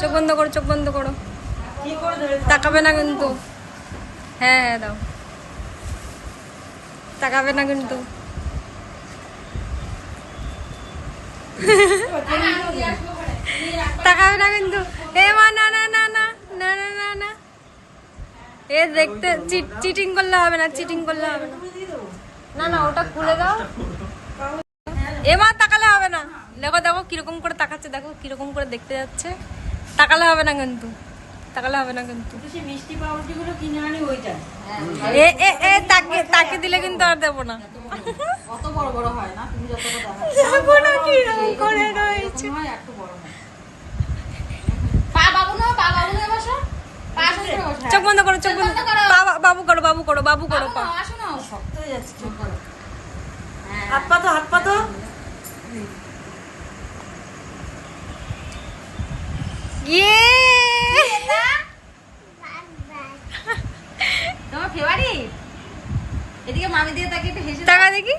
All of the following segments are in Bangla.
চোখ বন্ধ করো, চোখ বন্ধ করো, তাকাবে না কিন্তু। হ্যাঁ হ্যাঁ দাও, তাকাবে না কিন্তু। তাকাবে না কিন্তু। এ মা না না না না না না না না, এ দেখতে চিটিং করলে হবে না, চিটিং করলে হবে না। না না ওটা খুলে দাও। এ মা তাকালে হবে না। দেখো দেখো কিরকম করে তাকাচ্ছে, দেখো কিরকম করে দেখতে যাচ্ছে। তাকালে হবে না কিন্তু, তাকালে হবে না কিন্তু। মিষ্টি পাউরুটিগুলো কিনে আনি ওইটা। এ এ এ তাকে তাকে দিলে কিন্তু আর দেবো না। অত বড় বড় হয় না, তুমি যতটা দেখো না কিরকম করে রয়েছে। হয় একটু বড় হয়। পা বাবু না, পা বাবু না বসো। পা বসো। চোখ বন্ধ করো, চোখ বন্ধ করো। বাবু করো, বাবু করো, বাবু করো পা। আসো না, শক্ত হয়ে যাচ্ছে চোখ করো। হাত পাতো, হাত পাতো। ইয়ে তোমার ফেভারিট? এদিকে মামি দিয়ে তাকে একটু হেসে টাকা দেখি।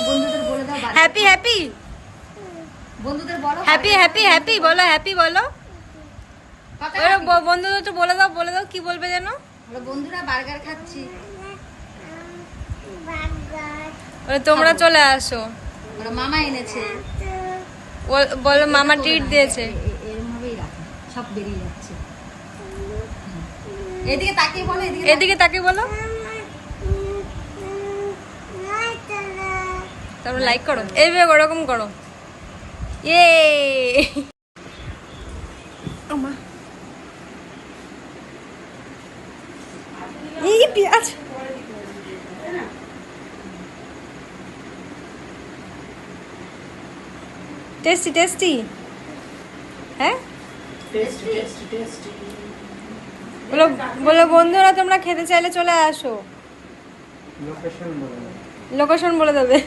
বন্ধুদের বলে দাও, হ্যাপি হ্যাপি বন্ধুদের বলো হ্যাপি হ্যাপি হ্যাপি বলো, হ্যাপি বলো। বন্ধুদের তো বলে দাও, বলে দাও কি বলবে যেন। বন্ধুরা বার্গার খাচ্ছি। তোমরা চলে আসো। মামা এনেছে, বলো মামা ট্রিট দিয়েছে। এরকম ভাবেই রাখো, সব বেরিয়ে যাচ্ছে। এদিকে তাকিয়ে বলো, এদিকে তাকে বলো। তারপর লাইক করো, এইভাবে ওরকম করো। ইয়ে আমা এই পেঁয়াজ। Tasty tasty. হ্যাঁ বলো, বলো বন্ধুরা তোমরা খেতে চাইলে চলে আসো। লোকেশন বলে দেবে।